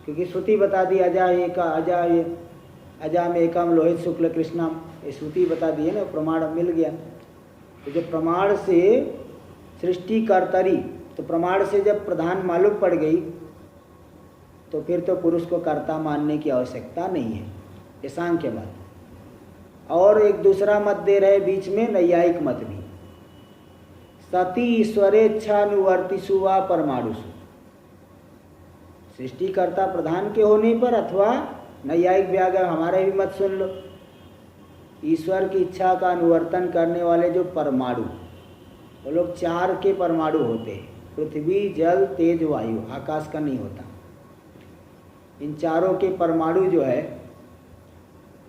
क्योंकि श्रुति बता दी अजा में एकम लोहित शुक्ल कृष्णम, ये श्रुति बता दी है ना, प्रमाण मिल गया। तो जब प्रमाण से सृष्टि कर्तरी, तो प्रमाण से जब प्रधान मालूम पड़ गई तो फिर तो पुरुष को कर्ता मानने की आवश्यकता नहीं है। ये सांख्य मत। और एक दूसरा मत दे रहे बीच में, नैयायिक मत भी। सती ईश्वरेच्छानुवर्तिषु वा परमाणुषु, सृष्टिकर्ता प्रधान के होने पर, अथवा नैयायिक व्यागर हमारे भी मत सुन लो, ईश्वर की इच्छा का अनुवर्तन करने वाले जो परमाणु, वो लोग 4 के परमाणु होते हैं, पृथ्वी, जल, तेज, वायु, आकाश का नहीं होता। इन चारों के परमाणु जो है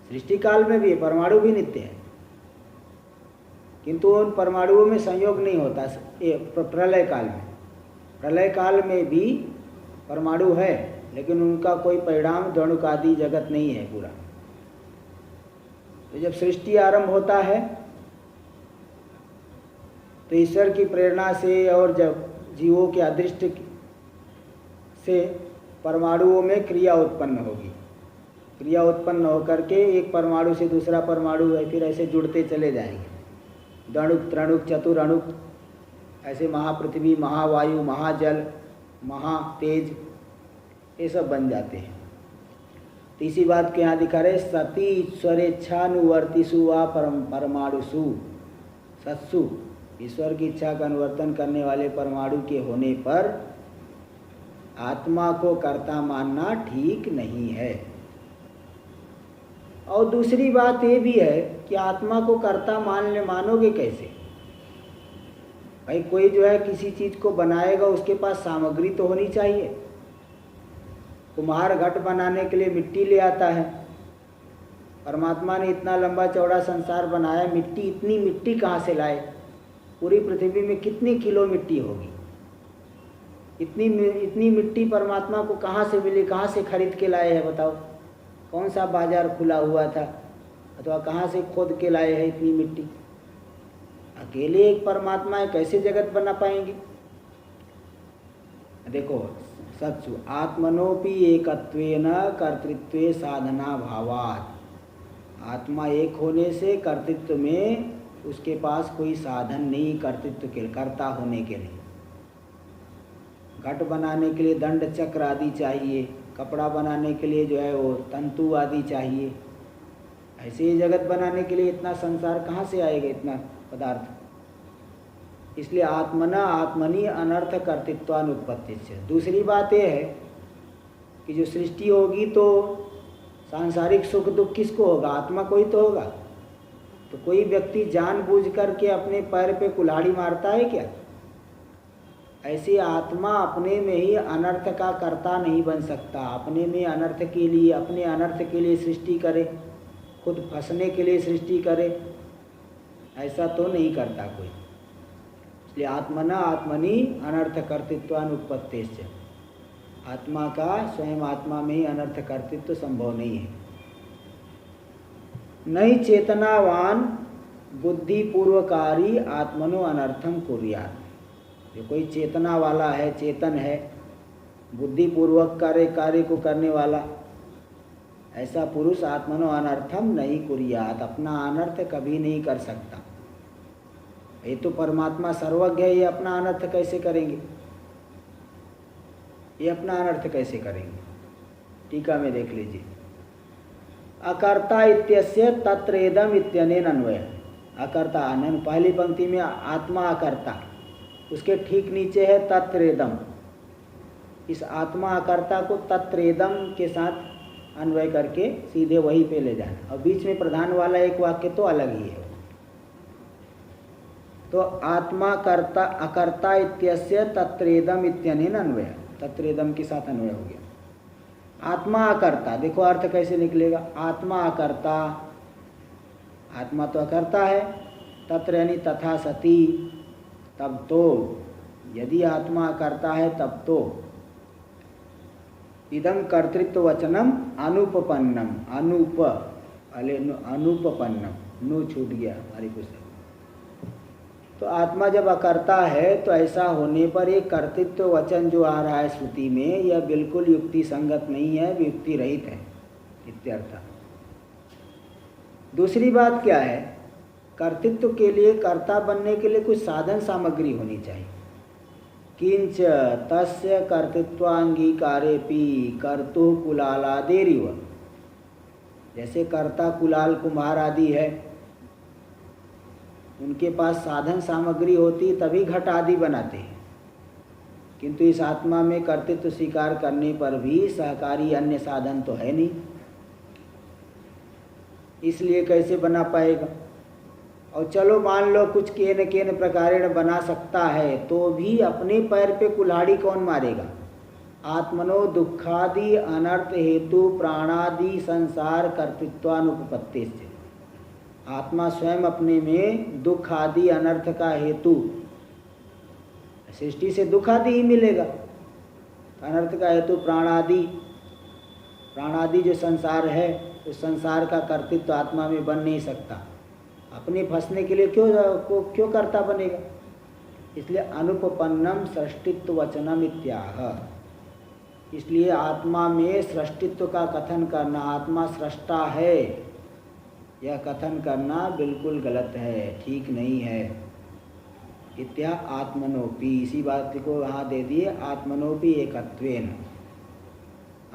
सृष्टि काल में भी, परमाणु भी नित्य है, किंतु उन परमाणुओं में संयोग नहीं होता। प्रलय काल में, प्रलय काल में भी परमाणु है, लेकिन उनका कोई परिणाम द्वणुक आदि जगत नहीं है पूरा। तो जब सृष्टि आरंभ होता है तो ईश्वर की प्रेरणा से और जब जीवों के अदृष्ट से परमाणुओं में क्रिया उत्पन्न होगी। क्रिया उत्पन्न होकर के एक परमाणु से दूसरा परमाणु है, फिर ऐसे जुड़ते चले जाएंगे, द्वणुक, त्रणुक, चतुरणुक, ऐसे महापृथ्वी, महावायु, महाजल, महातेज, ये सब बन जाते हैं। तो इसी बात के यहाँ दिखा रहे, सती ईश्वरेच्छानुवर्तिषु वा परमाणुषु सत्सु, ईश्वर की इच्छा का अनुवर्तन करने वाले परमाणु के होने पर आत्मा को कर्ता मानना ठीक नहीं है। और दूसरी बात ये भी है कि आत्मा को कर्ता मानोगे कैसे? भाई कोई जो है किसी चीज़ को बनाएगा, उसके पास सामग्री तो होनी चाहिए। कुम्हार घट बनाने के लिए मिट्टी ले आता है। परमात्मा ने इतना लंबा चौड़ा संसार बनाया, मिट्टी, इतनी मिट्टी कहाँ से लाए? पूरी पृथ्वी में कितनी किलो मिट्टी होगी? इतनी मिट्टी परमात्मा को कहाँ से मिली, कहाँ से खरीद के लाए हैं बताओ? कौन सा बाजार खुला हुआ था, अथवा कहाँ से खोद के लाए हैं इतनी मिट्टी? अकेले एक परमात्मा है, कैसे जगत बना पाएंगे? देखो, सत्सु आत्मनोपि एकत्वेन कर्तृत्वे साधना भावात्, आत्मा एक होने से कर्तृत्व में उसके पास कोई साधन नहीं, कर्तृत्व के कर्ता होने के लिए। घट बनाने के लिए दंड चक्र आदि चाहिए, कपड़ा बनाने के लिए जो है वो तंतु आदि चाहिए। ऐसे ही जगत बनाने के लिए इतना संसार कहाँ से आएगा, इतना पदार्थ? इसलिए आत्मना आत्मनि अनर्थ कर्तृत्वानुत्पत्ति से। दूसरी बात यह है कि जो सृष्टि होगी तो सांसारिक सुख दुख किसको होगा? आत्मा को ही तो होगा। तो कोई व्यक्ति जानबूझ करके अपने पैर पे कुल्हाड़ी मारता है क्या? ऐसी आत्मा अपने में ही अनर्थ का कर्ता नहीं बन सकता। अपने में अनर्थ के लिए, अपने अनर्थ के लिए सृष्टि करे, खुद फंसने के लिए सृष्टि करे, ऐसा तो नहीं करता कोई। इसलिए आत्मना आत्मनि अनर्थ कर्तृत्वानुत्पत्ति से, आत्मा का स्वयं आत्मा में ही अनर्थ कर्तृत्व संभव नहीं है। नहीं चेतनावान बुद्धिपूर्वकारी आत्मनो अनर्थम कुर्यात्। जो कोई चेतना वाला है, चेतन है, बुद्धिपूर्वक कार्य को करने वाला, ऐसा पुरुष आत्मनो अनर्थम नहीं कुर्यात्, अपना अनर्थ कभी नहीं कर सकता। ये तो परमात्मा सर्वज्ञ है, ये अपना अनर्थ कैसे करेंगे? ये अपना अनर्थ कैसे करेंगे? टीका में देख लीजिए। अकर्ता इत्यस्य तत्रेदम इत्यनेन अन्वय। अकर्ता अनन, पहली पंक्ति में आत्मा अकर्ता, उसके ठीक नीचे है तत्रेदम। इस आत्मा अकर्ता को तत्रेदम के साथ अन्वय करके सीधे वहीं पे ले जाना, और बीच में प्रधान वाला एक वाक्य तो अलग ही है। तो आत्मा कर्ता अकर्ता इत्यस्य तत्रेदम इत्यनेन अन्वय, तत्रेदम के साथ अन्वय हो गया। आत्मा अकर्ता, देखो अर्थ कैसे निकलेगा। आत्मा अकर्ता, आत्मा तो अकर्ता है, तत्र यानी तथा सती, तब तो, यदि आत्मा अकर्ता है तब तो, इदम कर्तृत्व वचनम अनुपपन्नम, अनुप अले अनुपपन्नम, नु छूट गया हमारी पुस्तक। तो आत्मा जब अकर्ता है तो ऐसा होने पर एक कर्तृत्व वचन जो आ रहा है श्रुति में, यह बिल्कुल युक्ति संगत नहीं है, युक्ति रहित है इत्यर्थ। दूसरी बात क्या है, कर्तृत्व के लिए, कर्ता बनने के लिए कुछ साधन सामग्री होनी चाहिए। किंच तस्य कर्तृत्वांगीकारेपि कर्तु कुलालादेरिव, जैसे कर्ता कुलाल कुम्हार आदि है, उनके पास साधन सामग्री होती तभी घट आदि बनाते हैं, किंतु इस आत्मा में कर्तृत्व स्वीकार करने पर भी सहकारी अन्य साधन तो है नहीं, इसलिए कैसे बना पाएगा। और चलो मान लो कुछ केन केन प्रकारेण बना सकता है, तो भी अपने पैर पे कुल्हाड़ी कौन मारेगा। आत्मनो दुखादि अनर्थ हेतु प्राणादि संसार कर्तृत्वानुपपत्ति से, आत्मा स्वयं अपने में दुख आदि अनर्थ का हेतु, सृष्टि से दुख आदि ही मिलेगा, अनर्थ का हेतु प्राणादि, प्राणादि जो संसार है उस संसार का कर्तृत्व आत्मा में बन नहीं सकता, अपने फंसने के लिए क्यों कर्ता बनेगा। इसलिए अनुपपन्नम सृष्टित्व वचनम इत्याह, इसलिए आत्मा में सृष्टित्व का कथन करना, आत्मा सृष्टा है, यह कथन करना बिल्कुल गलत है, ठीक नहीं है। इत्या आत्मनोपि, इसी बात को यहाँ दे दिए, आत्मनोपि एकत्वेन,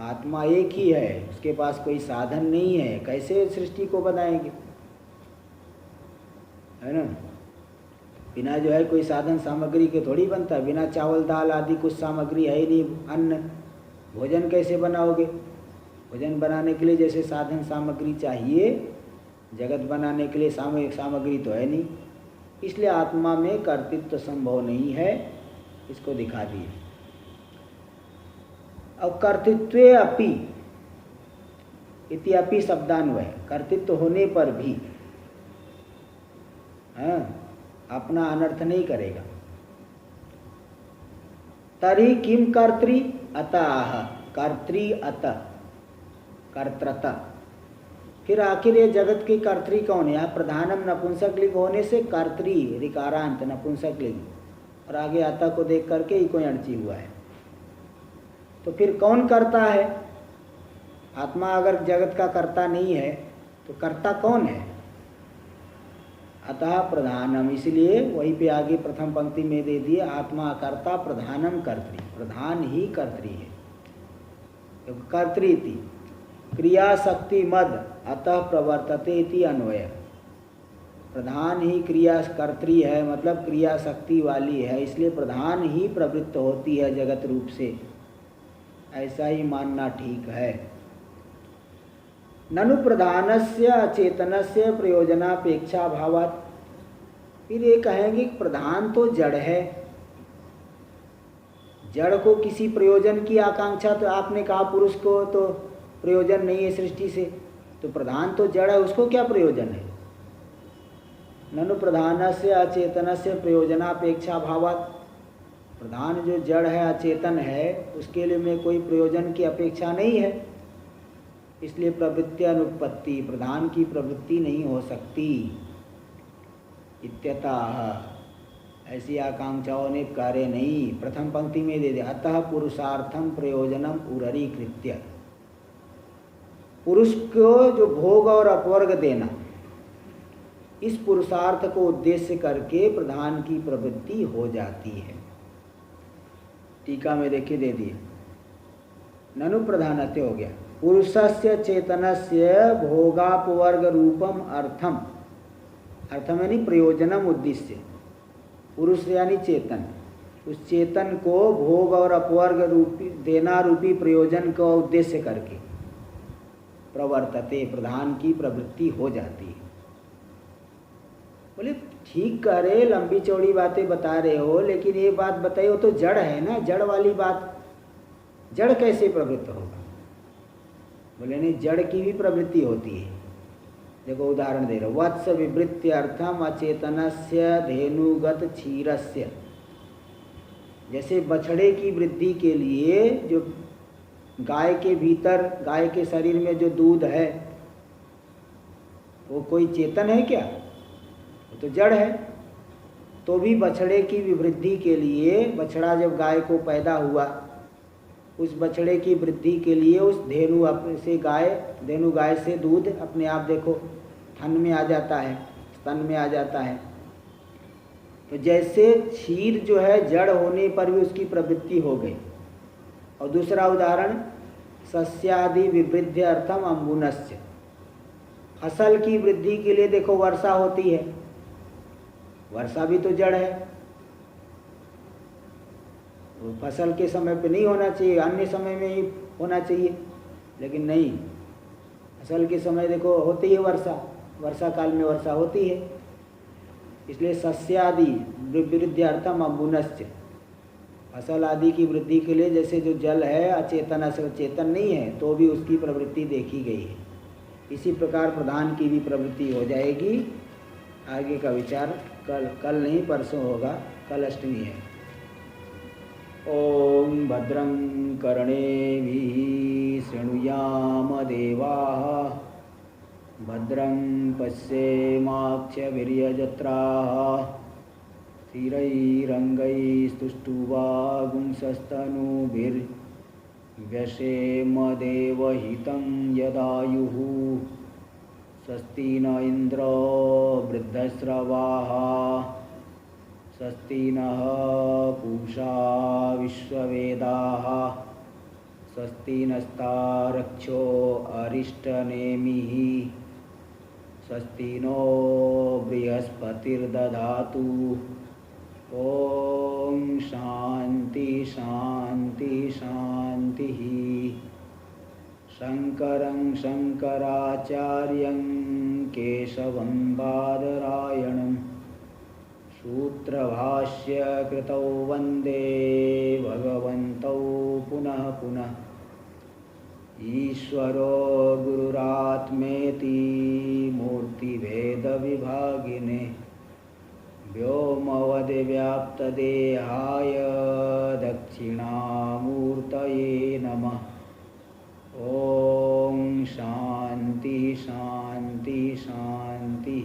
आत्मा एक ही है, उसके पास कोई साधन नहीं है, कैसे सृष्टि को बनाएंगे, है ना। बिना जो है कोई साधन सामग्री के थोड़ी बनता, बिना चावल दाल आदि कुछ सामग्री है ही नहीं, अन्न भोजन कैसे बनाओगे। भोजन बनाने के लिए जैसे साधन सामग्री चाहिए, जगत बनाने के लिए सामग्री तो है नहीं, इसलिए आत्मा में कर्तृत्व संभव नहीं है, इसको दिखा दिए। अब कर्तृत्वे अपि इति अपि शब्दान्वय, कर्तृत्व होने पर भी अपना अनर्थ नहीं करेगा। तरी किम कर्त्री अतः, कर्त्री अतः कर्त्रता, फिर आखिर ये जगत की कर्त्री कौन है। प्रधानम नपुंसक लिंग होने से कर्त्री ऋकारांत नपुंसक लिंग, और आगे अतः को देख करके ही कोई अड़ची हुआ है, तो फिर कौन करता है। आत्मा अगर जगत का कर्ता नहीं है तो कर्ता कौन है। अतः प्रधानम, इसलिए वहीं पे आगे प्रथम पंक्ति में दे दिए, आत्मा कर्ता प्रधानम कर्त्री, प्रधान ही कर्त्री है। तो कर्त्री थी क्रिया शक्ति मद अतः प्रवर्तते इति अन्वय, प्रधान ही क्रिया कर्त्री है, मतलब क्रिया शक्ति वाली है, इसलिए प्रधान ही प्रवृत्त होती है जगत रूप से, ऐसा ही मानना ठीक है। ननु प्रधानस्य अचेतनस्य प्रयोजनापेक्षा भावात्, फिर ये कहेंगे कि प्रधान तो जड़ है, जड़ को किसी प्रयोजन की आकांक्षा, तो आपने कहा पुरुष को तो प्रयोजन नहीं है सृष्टि से, तो प्रधान तो जड़ है, उसको क्या प्रयोजन है। ननु प्रधानस्य अचेतनस्य प्रयोजनापेक्षा भावात्, प्रधान जो जड़ है अचेतन है उसके लिए में कोई प्रयोजन की अपेक्षा नहीं है, इसलिए प्रवृत्ति अनुपत्ति, प्रधान की प्रवृत्ति नहीं हो सकती। इत्यतः, ऐसी आकांक्षाओं ने कार्य नहीं। प्रथम पंक्ति में दे दिया, अतः पुरुषार्थम प्रयोजनम उररीकृत्य, पुरुष को जो भोग और अपवर्ग देना, इस पुरुषार्थ को उद्देश्य करके प्रधान की प्रवृत्ति हो जाती है। टीका में देखिए दे दिए, ननु प्रधानत्य हो गया, पुरुषस्य चेतनस्य भोगापवर्ग रूपम अर्थम, अर्थम यानी प्रयोजनम उद्देश्य, पुरुष यानी चेतन, उस चेतन को भोग और अपवर्ग रूपी देना रूपी प्रयोजन का उद्देश्य करके प्रवर्तते, प्रधान की प्रवृत्ति हो जाती है। बोले ठीक कह रहे, लंबी चौड़ी बातें बता रहे हो, लेकिन ये बात बताइए, वो तो जड़ है ना, जड़ वाली बात, जड़ कैसे प्रवृत्त होगा। बोले नहीं, जड़ की भी प्रवृत्ति होती है। देखो उदाहरण दे रहे, वत्स विवृत्ति अर्थम अचेतनस्य धेनुगत क्षीरस्य, जैसे बछड़े की वृद्धि के लिए जो गाय के भीतर, गाय के शरीर में जो दूध है वो कोई चेतन है क्या? वो तो जड़ है। तो भी बछड़े की विवृद्धि के लिए, बछड़ा जब गाय को पैदा हुआ, उस बछड़े की वृद्धि के लिए उस धेनु गाय से दूध अपने आप देखो थन में आ जाता है, स्तन में आ जाता है। तो जैसे क्षीर जो है जड़ होने पर भी उसकी प्रवृत्ति हो गई। और दूसरा उदाहरण, सस्यादि विवृद्धि अर्थम अम्बुनस्य, फसल की वृद्धि के लिए देखो वर्षा होती है, वर्षा भी तो जड़ है। वो फसल के समय पे नहीं होना चाहिए, अन्य समय में ही होना चाहिए, लेकिन नहीं, फसल के समय देखो होती है वर्षा, वर्षा काल में वर्षा होती है। इसलिए सस्यादि वृद्ध्यर्थम अम्बुनस्य, फसल आदि की वृद्धि के लिए जैसे जो जल है अचेतन चेतन नहीं है तो भी उसकी प्रवृत्ति देखी गई है, इसी प्रकार प्रधान की भी प्रवृत्ति हो जाएगी। आगे का विचार कल नहीं परसों होगा, कल अष्टमी है। ओम भद्रं कर्णेभिः शृणुयाम देवाः, भद्रं पश्येमाक्षभिर्यजत्राः, स्थिरैरङ्गैस्तुष्टुवागुंसस्तनूभिर्व्यसेम देवहितं यदायुः। स्वस्ति न इन्द्रो वृद्धश्रवाः, स्वस्ति नः पूषा विश्ववेदाः, स्वस्ति नस्तारक्षो अरिष्टनेमिः, स्वस्ति नो बृहस्पतिर्दधातु। ओम शांति शांति शांतिः। शंकरं शंकराचार्यं केशवं बादरायणं सूत्रभाष्य कृतौ वंदे भगवन्तौ पुनः पुनः। ईश्वरो गुरुरात्मेति मूर्तिभेदविभागिने, व्योमवद्व्याप्तदेहाय दक्षिणामूर्तये नमः। ओम शांति शांति शांति।